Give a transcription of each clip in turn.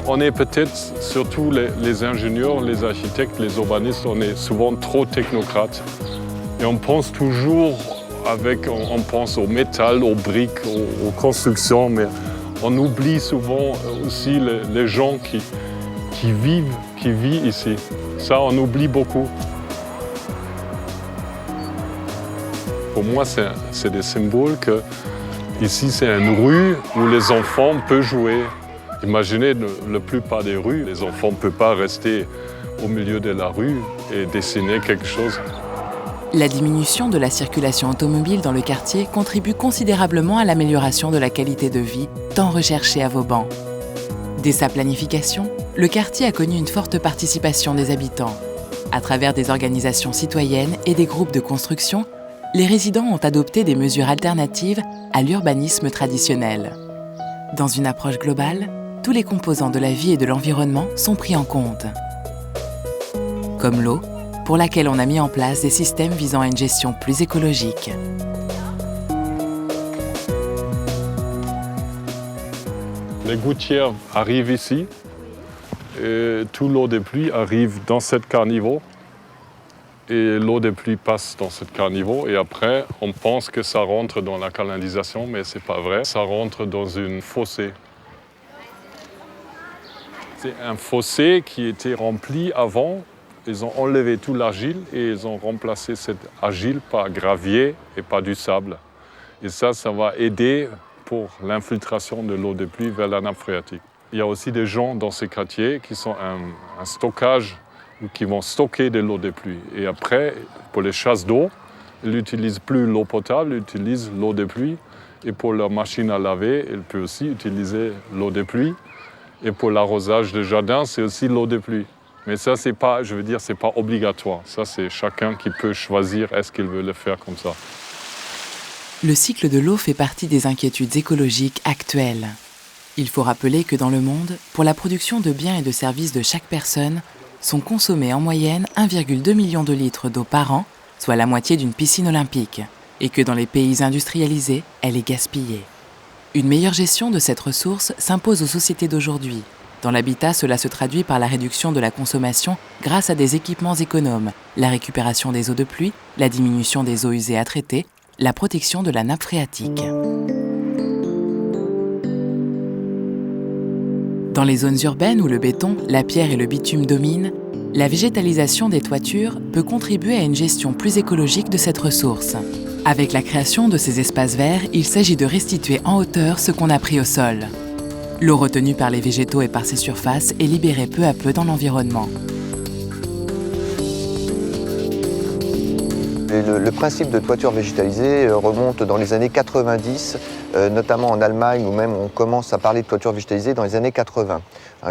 On est peut-être, surtout les ingénieurs, les architectes, les urbanistes, on est souvent trop technocrates. Et on pense toujours on pense au métal, aux briques, aux constructions, mais on oublie souvent aussi les gens qui vivent ici. Ça, on oublie beaucoup. Pour moi, c'est des symboles que ici, c'est une rue où les enfants peuvent jouer. Imaginez la plupart des rues, les enfants ne peuvent pas rester au milieu de la rue et dessiner quelque chose. La diminution de la circulation automobile dans le quartier contribue considérablement à l'amélioration de la qualité de vie, tant recherchée à Vauban. Dès sa planification, le quartier a connu une forte participation des habitants. À travers des organisations citoyennes et des groupes de construction, les résidents ont adopté des mesures alternatives à l'urbanisme traditionnel. Dans une approche globale, tous les composants de la vie et de l'environnement sont pris en compte. Comme l'eau, pour laquelle on a mis en place des systèmes visant à une gestion plus écologique. Les gouttières arrivent ici, et toute l'eau de pluie arrive dans cette caniveau. Et l'eau de pluie passe dans cette caniveau et après, on pense que ça rentre dans la canalisation, mais ce n'est pas vrai. Ça rentre dans une fossé. C'est un fossé qui était rempli avant. Ils ont enlevé toute l'argile et ils ont remplacé cette argile par gravier et par du sable. Et ça va aider pour l'infiltration de l'eau de pluie vers la nappe phréatique. Il y a aussi des gens dans ces quartiers qui sont un stockage, qui vont stocker de l'eau de pluie. Et après, pour les chasses d'eau, ils n'utilisent plus l'eau potable, ils utilisent l'eau de pluie. Et pour leur machine à laver, ils peuvent aussi utiliser l'eau de pluie. Et pour l'arrosage des jardins, c'est aussi l'eau de pluie. Mais ça, c'est pas obligatoire. Ça, c'est chacun qui peut choisir est-ce qu'il veut le faire comme ça. Le cycle de l'eau fait partie des inquiétudes écologiques actuelles. Il faut rappeler que dans le monde, pour la production de biens et de services de chaque personne, sont consommés en moyenne 1,2 million de litres d'eau par an, soit la moitié d'une piscine olympique, et que dans les pays industrialisés, elle est gaspillée. Une meilleure gestion de cette ressource s'impose aux sociétés d'aujourd'hui. Dans l'habitat, cela se traduit par la réduction de la consommation grâce à des équipements économes, la récupération des eaux de pluie, la diminution des eaux usées à traiter, la protection de la nappe phréatique. Dans les zones urbaines où le béton, la pierre et le bitume dominent, la végétalisation des toitures peut contribuer à une gestion plus écologique de cette ressource. Avec la création de ces espaces verts, il s'agit de restituer en hauteur ce qu'on a pris au sol. L'eau retenue par les végétaux et par ces surfaces est libérée peu à peu dans l'environnement. Le principe de toiture végétalisée remonte dans les années 90, notamment en Allemagne, où même on commence à parler de toiture végétalisée dans les années 80.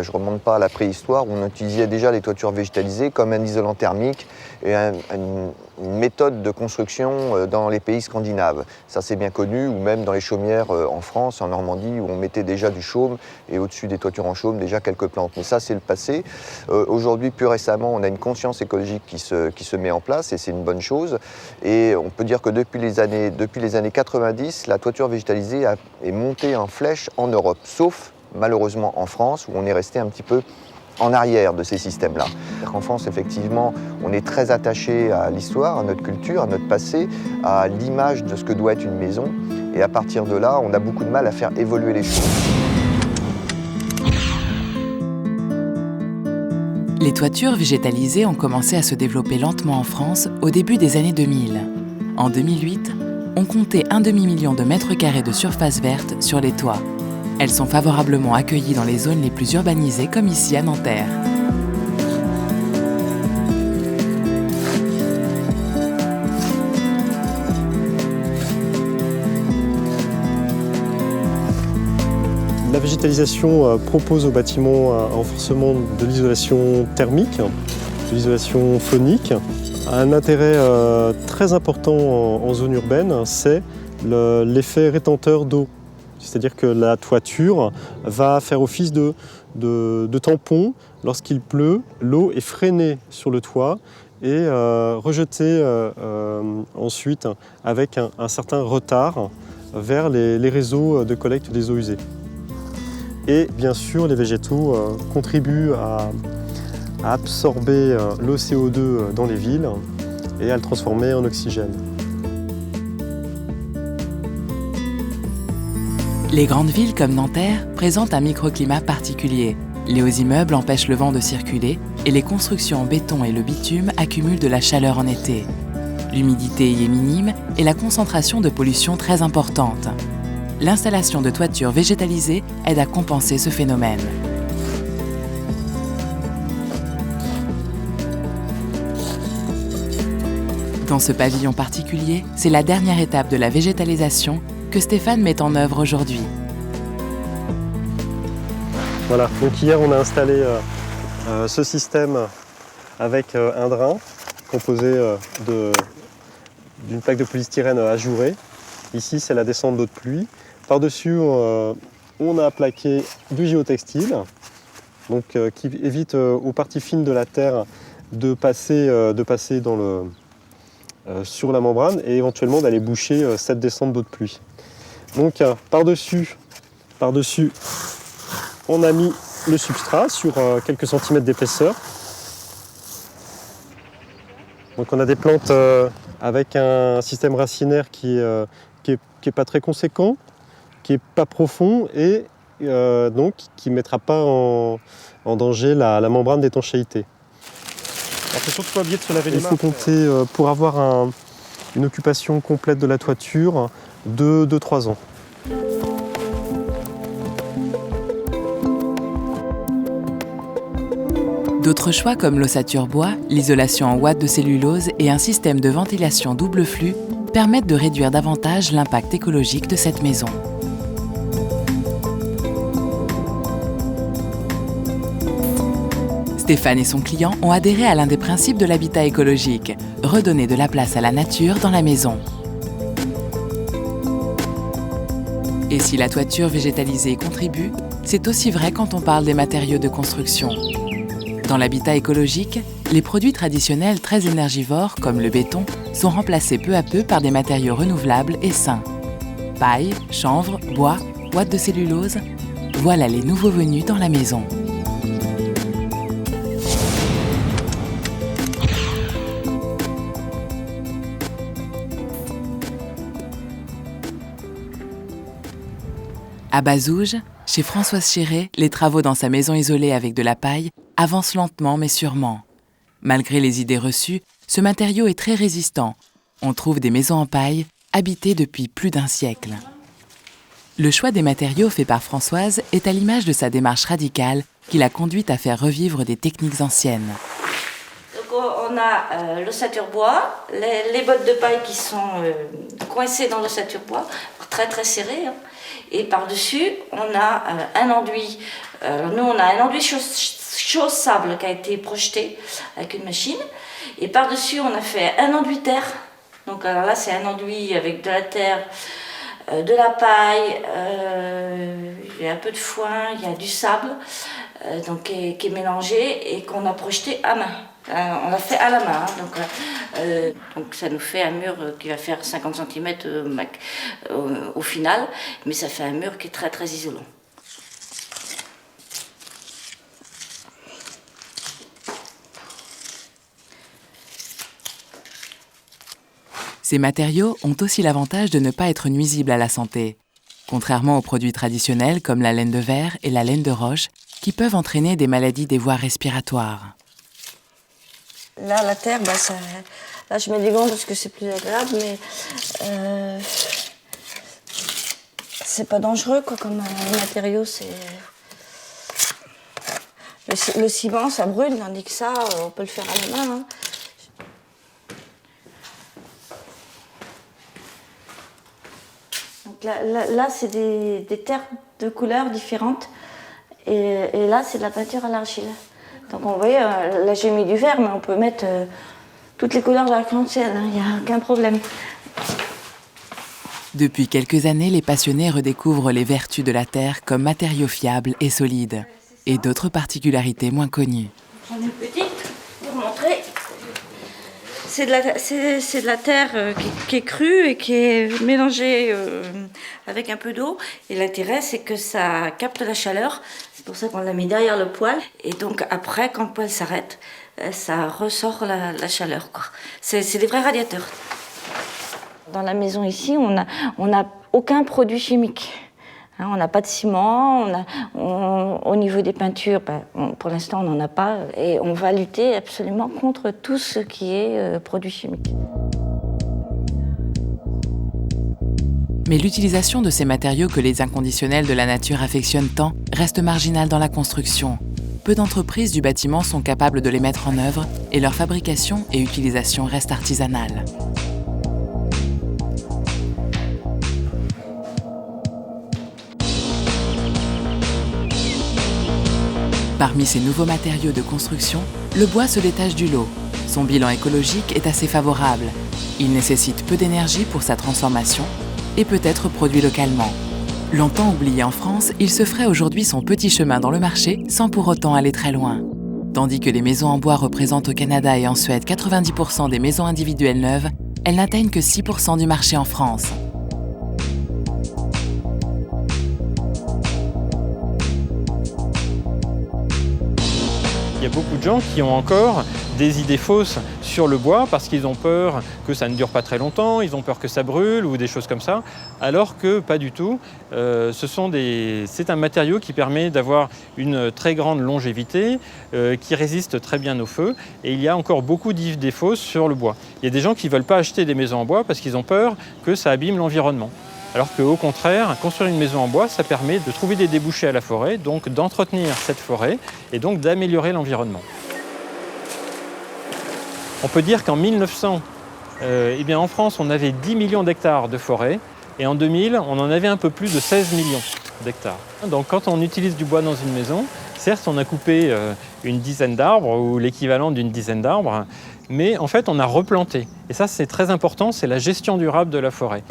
Je ne remonte pas à la préhistoire, où on utilisait déjà les toitures végétalisées comme un isolant thermique et une méthode de construction dans les pays scandinaves. Ça c'est bien connu, ou même dans les chaumières en France, en Normandie, où on mettait déjà du chaume et au-dessus des toitures en chaume déjà quelques plantes. Mais ça c'est le passé. Aujourd'hui, plus récemment, on a une conscience écologique qui se met en place et c'est une bonne chose. Et on peut dire que depuis les années 90, la toiture végétalisée est montée en flèche en Europe, sauf malheureusement en France, où on est resté un petit peu en arrière de ces systèmes-là. En France, effectivement, on est très attaché à l'histoire, à notre culture, à notre passé, à l'image de ce que doit être une maison. Et à partir de là, on a beaucoup de mal à faire évoluer les choses. Les toitures végétalisées ont commencé à se développer lentement en France au début des années 2000. En 2008, on comptait 1,5 million de mètres carrés de surface verte sur les toits. Elles sont favorablement accueillies dans les zones les plus urbanisées comme ici à Nanterre. La végétalisation propose aux bâtiments un renforcement de l'isolation thermique, de l'isolation phonique. Un intérêt très important en zone urbaine, c'est l'effet rétenteur d'eau. C'est-à-dire que la toiture va faire office de tampon. Lorsqu'il pleut, l'eau est freinée sur le toit et rejetée ensuite avec un certain retard vers les réseaux de collecte des eaux usées. Et bien sûr, les végétaux contribuent à absorber le CO2 dans les villes et à le transformer en oxygène. Les grandes villes comme Nanterre présentent un microclimat particulier. Les hauts immeubles empêchent le vent de circuler et les constructions en béton et le bitume accumulent de la chaleur en été. L'humidité y est minime et la concentration de pollution très importante. L'installation de toitures végétalisées aide à compenser ce phénomène. Dans ce pavillon particulier, c'est la dernière étape de la végétalisation que Stéphane met en œuvre aujourd'hui. Voilà, donc hier on a installé ce système avec un drain composé d'une plaque de polystyrène ajourée. Ici c'est la descente d'eau de pluie. Par-dessus on a plaqué du géotextile donc, qui évite aux parties fines de la terre de passer sur la membrane et éventuellement d'aller boucher cette descente d'eau de pluie. Donc par-dessus, on a mis le substrat sur quelques centimètres d'épaisseur. Donc on a des plantes avec un système racinaire qui est pas très conséquent, qui est pas profond et donc qui ne mettra pas en danger la membrane d'étanchéité. Il faut surtout pas oublier de se laver les mains. Il faut compter pour avoir une occupation complète de la toiture de 2-3 ans. D'autres choix comme l'ossature bois, l'isolation en ouate de cellulose et un système de ventilation double flux permettent de réduire davantage l'impact écologique de cette maison. Stéphane et son client ont adhéré à l'un des principes de l'habitat écologique, redonner de la place à la nature dans la maison. Et si la toiture végétalisée contribue, c'est aussi vrai quand on parle des matériaux de construction. Dans l'habitat écologique, les produits traditionnels très énergivores, comme le béton, sont remplacés peu à peu par des matériaux renouvelables et sains. Paille, chanvre, bois, ouate de cellulose, voilà les nouveaux venus dans la maison. À Bazouges, chez Françoise Chéré, les travaux dans sa maison isolée avec de la paille avancent lentement mais sûrement. Malgré les idées reçues, ce matériau est très résistant. On trouve des maisons en paille habitées depuis plus d'1 siècle. Le choix des matériaux fait par Françoise est à l'image de sa démarche radicale qui l'a conduite à faire revivre des techniques anciennes. Donc on a l'ossature bois, les bottes de paille qui sont coincées dans l'ossature bois, très très serrées. Hein. Et par-dessus, on a un enduit. Nous, on a un enduit chausse-sable qui a été projeté avec une machine. Et par-dessus, on a fait un enduit terre. Donc alors là, c'est un enduit avec de la terre, de la paille, il y a un peu de foin, il y a du sable donc, qui est mélangé et qu'on a projeté à main. On l'a fait à la main, donc ça nous fait un mur qui va faire 50 cm au final, mais ça fait un mur qui est très très isolant. Ces matériaux ont aussi l'avantage de ne pas être nuisibles à la santé, contrairement aux produits traditionnels comme la laine de verre et la laine de roche, qui peuvent entraîner des maladies des voies respiratoires. Là, la terre, là je mets des gants parce que c'est plus agréable, mais c'est pas dangereux quoi, comme matériau. Le ciment, ça brûle, tandis que ça, on peut le faire à la main. Hein. Donc là c'est des terres de couleurs différentes, et là, c'est de la peinture à l'argile. Donc, vous voyez, là, j'ai mis du vert, mais on peut mettre toutes les couleurs de l'arc-en-ciel, hein, il n'y a aucun problème. Depuis quelques années, les passionnés redécouvrent les vertus de la terre comme matériau fiable et solide, et d'autres particularités moins connues. J'en ai une petite pour montrer. C'est de la terre qui est crue et qui est mélangée avec un peu d'eau. Et l'intérêt, c'est que ça capte la chaleur. C'est pour ça qu'on l'a mis derrière le poêle. Et donc après, quand le poêle s'arrête, ça ressort la chaleur, quoi. C'est des vrais radiateurs. Dans la maison ici, on n'a aucun produit chimique. Hein, on n'a pas de ciment, au niveau des peintures, pour l'instant on n'en a pas, et on va lutter absolument contre tout ce qui est produit chimique. Mais l'utilisation de ces matériaux que les inconditionnels de la nature affectionnent tant reste marginale dans la construction. Peu d'entreprises du bâtiment sont capables de les mettre en œuvre et leur fabrication et utilisation restent artisanales. Parmi ces nouveaux matériaux de construction, le bois se détache du lot. Son bilan écologique est assez favorable. Il nécessite peu d'énergie pour sa transformation et peut être produit localement. Longtemps oublié en France, il se ferait aujourd'hui son petit chemin dans le marché sans pour autant aller très loin. Tandis que les maisons en bois représentent au Canada et en Suède 90% des maisons individuelles neuves, elles n'atteignent que 6% du marché en France. Il y a beaucoup de gens qui ont encore des idées fausses sur le bois parce qu'ils ont peur que ça ne dure pas très longtemps, ils ont peur que ça brûle ou des choses comme ça, alors que pas du tout. C'est un matériau qui permet d'avoir une très grande longévité, qui résiste très bien au feu, et il y a encore beaucoup d'idées fausses sur le bois. Il y a des gens qui ne veulent pas acheter des maisons en bois parce qu'ils ont peur que ça abîme l'environnement. Alors qu'au contraire, construire une maison en bois, ça permet de trouver des débouchés à la forêt, donc d'entretenir cette forêt et donc d'améliorer l'environnement. On peut dire qu'en 1900, en France, on avait 10 millions d'hectares de forêt et en 2000, on en avait un peu plus de 16 millions d'hectares. Donc quand on utilise du bois dans une maison, certes, on a coupé une dizaine d'arbres ou l'équivalent d'une dizaine d'arbres, mais en fait, on a replanté. Et ça, c'est très important, c'est la gestion durable de la forêt.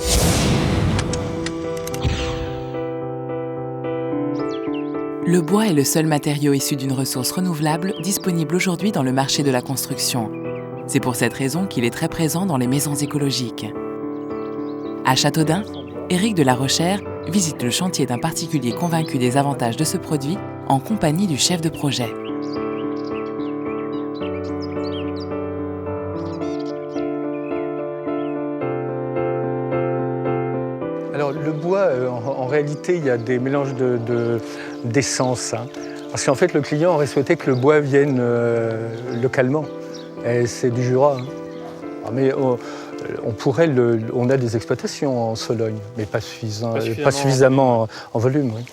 Le bois est le seul matériau issu d'une ressource renouvelable disponible aujourd'hui dans le marché de la construction. C'est pour cette raison qu'il est très présent dans les maisons écologiques. À Châteaudun, Éric de la Rochère visite le chantier d'un particulier convaincu des avantages de ce produit en compagnie du chef de projet. Alors le bois, en réalité, il y a des mélanges d'essence. Parce qu'en fait, le client aurait souhaité que le bois vienne localement. Et c'est du Jura. Mais on a des exploitations en Sologne, mais pas suffisamment en volume. Oui.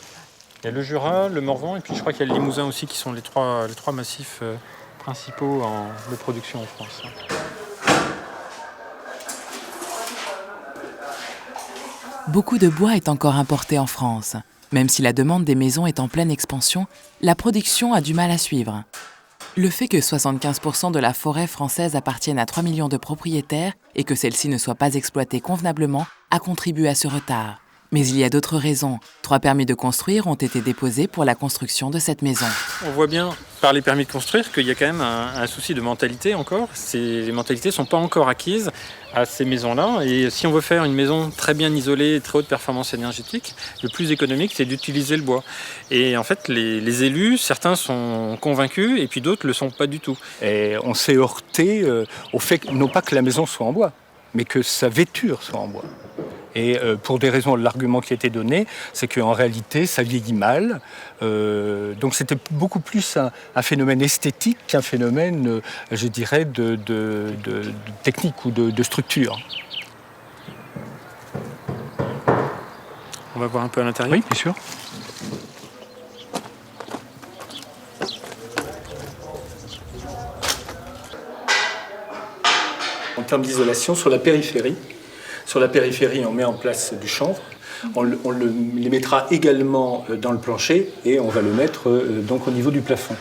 Il y a le Jura, le Morvan, et puis je crois qu'il y a le Limousin aussi, qui sont les trois massifs principaux de production en France. Beaucoup de bois est encore importé en France. Même si la demande des maisons est en pleine expansion, la production a du mal à suivre. Le fait que 75% de la forêt française appartienne à 3 millions de propriétaires et que celle-ci ne soit pas exploitée convenablement a contribué à ce retard. Mais il y a d'autres raisons. 3 permis de construire ont été déposés pour la construction de cette maison. On voit bien par les permis de construire qu'il y a quand même un souci de mentalité encore. Les mentalités ne sont pas encore acquises à ces maisons-là. Et si on veut faire une maison très bien isolée, très haute performance énergétique, le plus économique, c'est d'utiliser le bois. Et en fait, les élus, certains sont convaincus et puis d'autres ne le sont pas du tout. Et on s'est heurté au fait, non pas que la maison soit en bois, mais que sa vêture soit en bois. Et pour des raisons, l'argument qui a été donné, c'est qu'en réalité, ça vieillit mal. Donc c'était beaucoup plus un phénomène esthétique qu'un phénomène, je dirais, de technique ou de structure. On va voir un peu à l'intérieur. Oui, bien sûr. En termes d'isolation, sur la périphérie, on met en place du chanvre. On les mettra également dans le plancher et on va le mettre donc au niveau du plafond.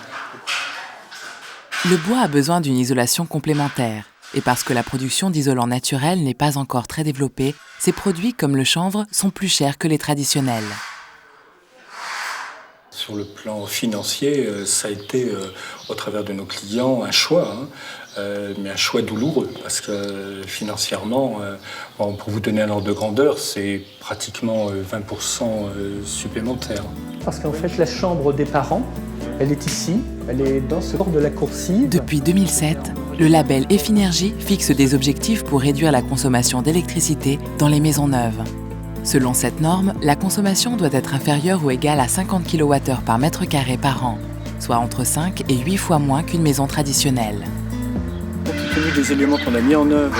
Le bois a besoin d'une isolation complémentaire. Et parce que la production d'isolants naturels n'est pas encore très développée, ces produits comme le chanvre sont plus chers que les traditionnels. Sur le plan financier, ça a été, au travers de nos clients, un choix, mais un choix douloureux, parce que financièrement, pour vous donner un ordre de grandeur, c'est pratiquement 20% supplémentaire. Parce qu'en fait, la chambre des parents, elle est ici, elle est dans ce bord de la coursive. Depuis 2007, le label Effinergie fixe des objectifs pour réduire la consommation d'électricité dans les maisons neuves. Selon cette norme, la consommation doit être inférieure ou égale à 50 kWh par mètre carré par an, soit entre 5 et 8 fois moins qu'une maison traditionnelle. Compte tenu des éléments qu'on a mis en œuvre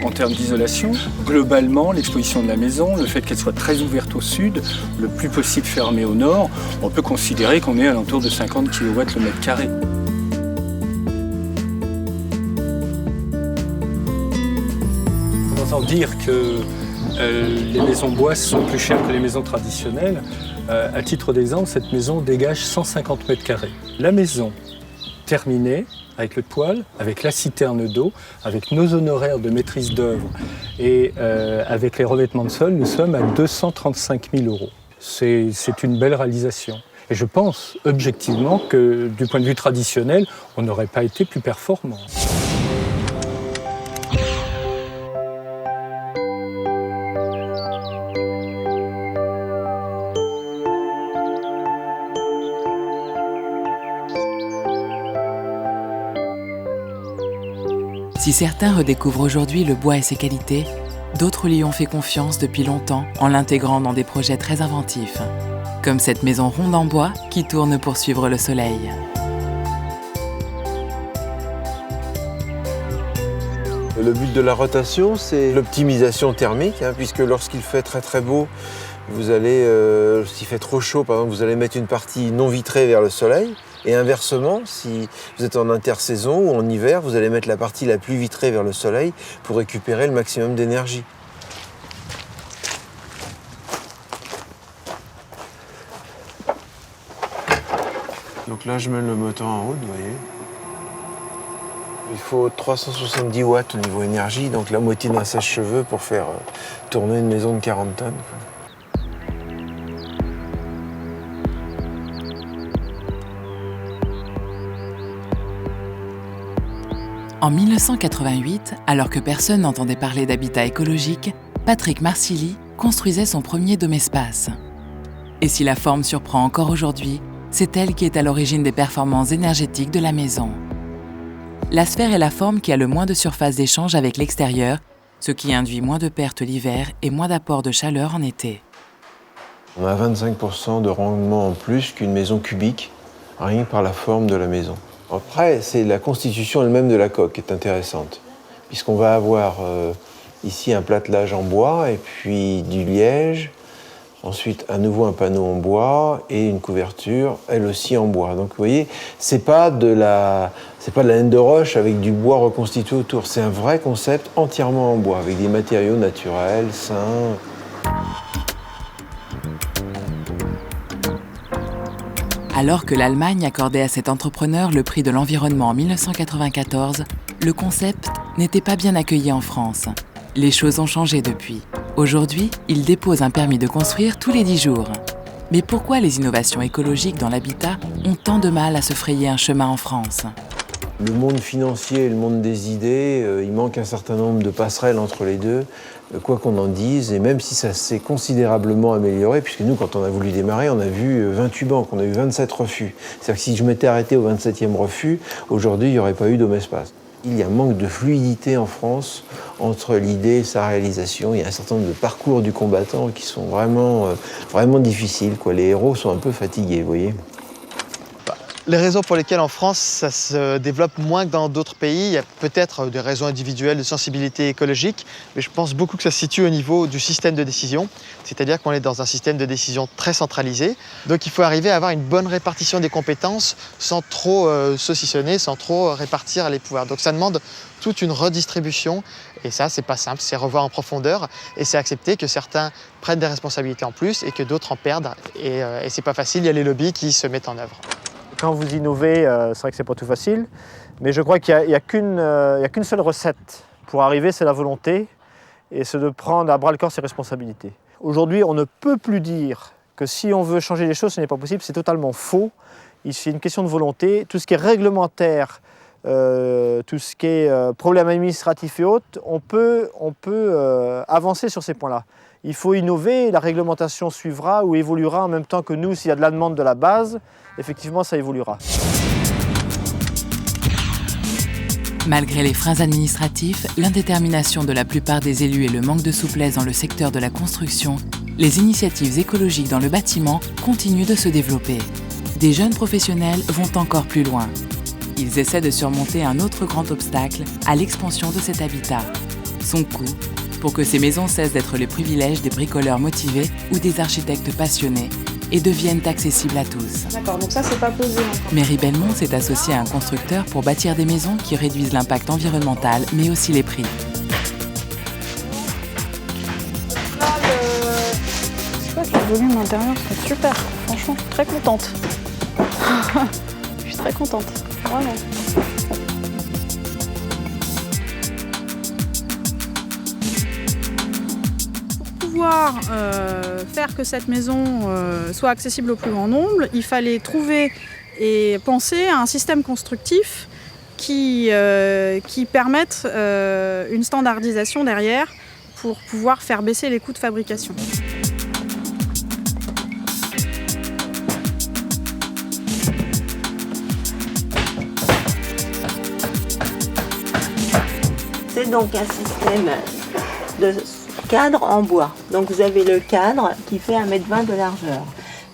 en termes d'isolation, globalement, l'exposition de la maison, le fait qu'elle soit très ouverte au sud, le plus possible fermée au nord, on peut considérer qu'on est à l'entour de 50 kW le mètre carré. Sans dire que les maisons bois sont plus chères que les maisons traditionnelles. À titre d'exemple, cette maison dégage 150 mètres carrés. La maison terminée, avec le toit, avec la citerne d'eau, avec nos honoraires de maîtrise d'œuvre et avec les revêtements de sol, nous sommes à 235 000 €. C'est une belle réalisation. Et je pense objectivement que du point de vue traditionnel, on n'aurait pas été plus performant. Si certains redécouvrent aujourd'hui le bois et ses qualités, d'autres lui ont fait confiance depuis longtemps en l'intégrant dans des projets très inventifs, comme cette maison ronde en bois qui tourne pour suivre le soleil. Le but de la rotation, c'est l'optimisation thermique, puisque lorsqu'il fait très très beau, vous allez, s'il fait trop chaud, par exemple, vous allez mettre une partie non vitrée vers le soleil. Et inversement, si vous êtes en intersaison ou en hiver, vous allez mettre la partie la plus vitrée vers le soleil pour récupérer le maximum d'énergie. Donc là, je mets le moteur en route, vous voyez. Il faut 370 watts au niveau énergie, donc la moitié d'un sèche-cheveux pour faire tourner une maison de 40 tonnes. En 1988, alors que personne n'entendait parler d'habitat écologique, Patrick Marcilly construisait son premier domespace. Et si la forme surprend encore aujourd'hui, c'est elle qui est à l'origine des performances énergétiques de la maison. La sphère est la forme qui a le moins de surface d'échange avec l'extérieur, ce qui induit moins de pertes l'hiver et moins d'apport de chaleur en été. On a 25% de rendement en plus qu'une maison cubique, rien que par la forme de la maison. Après, c'est la constitution elle-même de la coque qui est intéressante, puisqu'on va avoir ici un platelage en bois et puis du liège, ensuite à nouveau un panneau en bois et une couverture, elle aussi en bois. Donc vous voyez, c'est pas de la laine de roche avec du bois reconstitué autour, c'est un vrai concept entièrement en bois, avec des matériaux naturels, sains. Alors que l'Allemagne accordait à cet entrepreneur le prix de l'environnement en 1994, le concept n'était pas bien accueilli en France. Les choses ont changé depuis. Aujourd'hui, il dépose un permis de construire tous les 10 jours. Mais pourquoi les innovations écologiques dans l'habitat ont tant de mal à se frayer un chemin en France ? Le monde financier et le monde des idées, il manque un certain nombre de passerelles entre les deux, quoi qu'on en dise, et même si ça s'est considérablement amélioré, puisque nous, quand on a voulu démarrer, on a vu 28 banques, on a eu 27 refus. C'est-à-dire que si je m'étais arrêté au 27e refus, aujourd'hui, il n'y aurait pas eu Domespace. Il y a un manque de fluidité en France entre l'idée et sa réalisation. Il y a un certain nombre de parcours du combattant qui sont vraiment difficiles, quoi. Les héros sont un peu fatigués, vous voyez. Les raisons pour lesquelles en France ça se développe moins que dans d'autres pays, il y a peut-être des raisons individuelles de sensibilité écologique, mais je pense beaucoup que ça se situe au niveau du système de décision, c'est-à-dire qu'on est dans un système de décision très centralisé, donc il faut arriver à avoir une bonne répartition des compétences sans trop saucissonner, sans trop répartir les pouvoirs. Donc ça demande toute une redistribution, et ça c'est pas simple, c'est revoir en profondeur, et c'est accepter que certains prennent des responsabilités en plus et que d'autres en perdent, et c'est pas facile, il y a les lobbies qui se mettent en œuvre. Quand vous innovez, c'est vrai que c'est pas tout facile, mais je crois qu'il n'y a qu'une seule recette pour arriver, c'est la volonté, et c'est de prendre à bras-le-corps ses responsabilités. Aujourd'hui, on ne peut plus dire que si on veut changer les choses, ce n'est pas possible, c'est totalement faux. C'est une question de volonté. Tout ce qui est réglementaire, tout ce qui est problème administratif et autres, on peut avancer sur ces points-là. Il faut innover, la réglementation suivra ou évoluera en même temps que nous. S'il y a de la demande de la base, effectivement, ça évoluera. Malgré les freins administratifs, l'indétermination de la plupart des élus et le manque de souplesse dans le secteur de la construction, les initiatives écologiques dans le bâtiment continuent de se développer. Des jeunes professionnels vont encore plus loin. Ils essaient de surmonter un autre grand obstacle à l'expansion de cet habitat, son coût, pour que ces maisons cessent d'être le privilège des bricoleurs motivés ou des architectes passionnés et deviennent accessibles à tous. D'accord, donc ça c'est pas posé encore. Mairie Belmont s'est associée à un constructeur pour bâtir des maisons qui réduisent l'impact environnemental mais aussi les prix. Là, c'est quoi que le volume intérieur, c'est super. Franchement, je suis très contente. Je suis très contente, vraiment. Pour pouvoir faire que cette maison soit accessible au plus grand nombre, il fallait trouver et penser à un système constructif qui permette une standardisation derrière pour pouvoir faire baisser les coûts de fabrication. C'est donc un système de cadre en bois. Donc vous avez le cadre qui fait 1,20 m de largeur.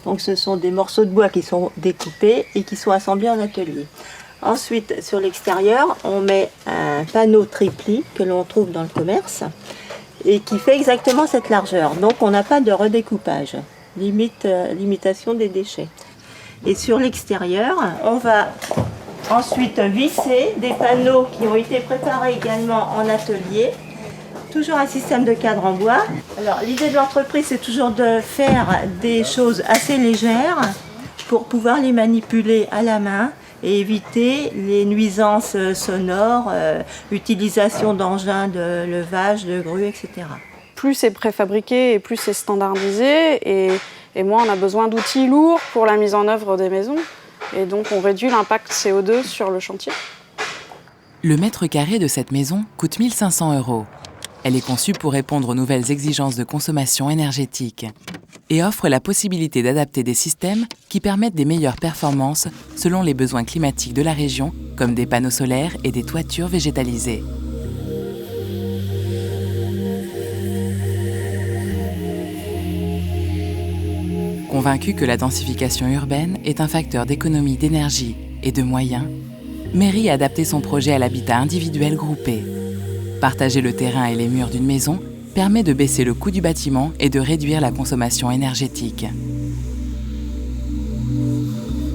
Donc ce sont des morceaux de bois qui sont découpés et qui sont assemblés en atelier. Ensuite, sur l'extérieur, on met un panneau tripli que l'on trouve dans le commerce et qui fait exactement cette largeur. Donc on n'a pas de redécoupage, limitation des déchets. Et sur l'extérieur, on va ensuite visser des panneaux qui ont été préparés également en atelier. Toujours un système de cadre en bois. Alors l'idée de l'entreprise, c'est toujours de faire des choses assez légères pour pouvoir les manipuler à la main et éviter les nuisances sonores, utilisation d'engins de levage, de grues, etc. Plus c'est préfabriqué et plus c'est standardisé et moins on a besoin d'outils lourds pour la mise en œuvre des maisons. Et donc on réduit l'impact CO2 sur le chantier. Le mètre carré de cette maison coûte 1 500 €. Elle est conçue pour répondre aux nouvelles exigences de consommation énergétique et offre la possibilité d'adapter des systèmes qui permettent des meilleures performances selon les besoins climatiques de la région, comme des panneaux solaires et des toitures végétalisées. Convaincue que la densification urbaine est un facteur d'économie d'énergie et de moyens, Mairie a adapté son projet à l'habitat individuel groupé. Partager le terrain et les murs d'une maison permet de baisser le coût du bâtiment et de réduire la consommation énergétique.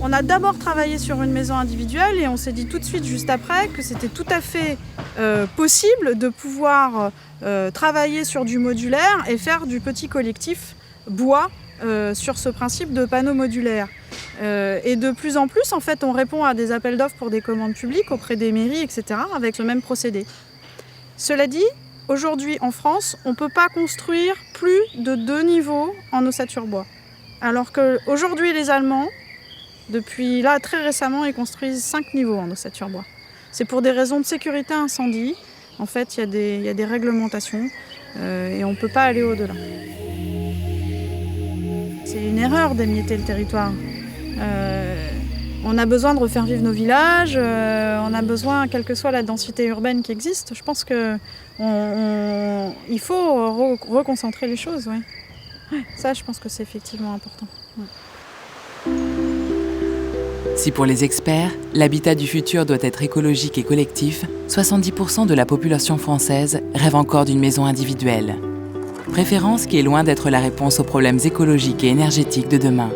On a d'abord travaillé sur une maison individuelle et on s'est dit tout de suite, juste après, que c'était tout à fait possible de pouvoir travailler sur du modulaire et faire du petit collectif bois sur ce principe de panneaux modulaires. Et de plus en plus, en fait, on répond à des appels d'offres pour des commandes publiques auprès des mairies, etc., avec ce même procédé. Cela dit, aujourd'hui en France, on ne peut pas construire plus de 2 niveaux en ossature bois. Alors qu'aujourd'hui, les Allemands, depuis là très récemment, ils construisent 5 niveaux en ossature bois. C'est pour des raisons de sécurité incendie. En fait, il y a des réglementations et on ne peut pas aller au-delà. C'est une erreur d'émietter le territoire. On a besoin de refaire vivre nos villages, on a besoin, quelle que soit la densité urbaine qui existe, je pense qu'il faut reconcentrer les choses. Ouais. Ouais, ça, je pense que c'est effectivement important. Ouais. Si pour les experts, l'habitat du futur doit être écologique et collectif, 70% de la population française rêve encore d'une maison individuelle. Préférence qui est loin d'être la réponse aux problèmes écologiques et énergétiques de demain.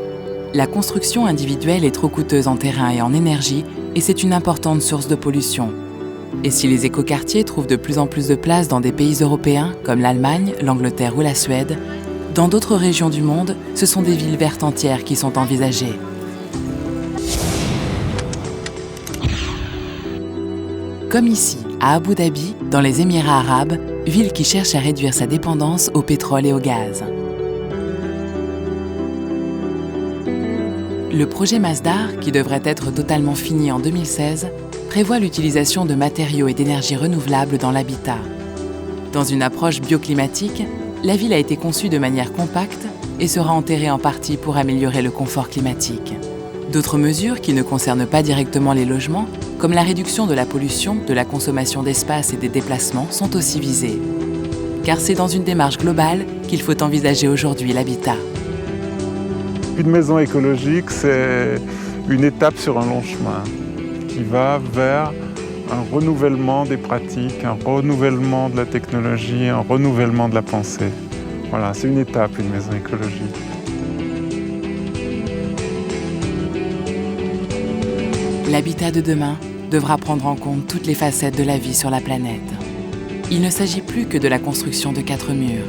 La construction individuelle est trop coûteuse en terrain et en énergie et c'est une importante source de pollution. Et si les écoquartiers trouvent de plus en plus de place dans des pays européens comme l'Allemagne, l'Angleterre ou la Suède, dans d'autres régions du monde, ce sont des villes vertes entières qui sont envisagées. Comme ici, à Abu Dhabi, dans les Émirats arabes, ville qui cherche à réduire sa dépendance au pétrole et au gaz. Le projet Masdar, qui devrait être totalement fini en 2016, prévoit l'utilisation de matériaux et d'énergie renouvelables dans l'habitat. Dans une approche bioclimatique, la ville a été conçue de manière compacte et sera enterrée en partie pour améliorer le confort climatique. D'autres mesures qui ne concernent pas directement les logements, comme la réduction de la pollution, de la consommation d'espace et des déplacements, sont aussi visées. Car c'est dans une démarche globale qu'il faut envisager aujourd'hui l'habitat. Une maison écologique, c'est une étape sur un long chemin qui va vers un renouvellement des pratiques, un renouvellement de la technologie, un renouvellement de la pensée. Voilà, c'est une étape, une maison écologique. L'habitat de demain devra prendre en compte toutes les facettes de la vie sur la planète. Il ne s'agit plus que de la construction de 4 murs.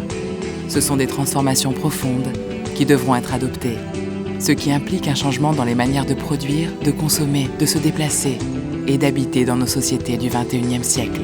Ce sont des transformations profondes qui devront être adoptées, ce qui implique un changement dans les manières de produire, de consommer, de se déplacer et d'habiter dans nos sociétés du XXIe siècle.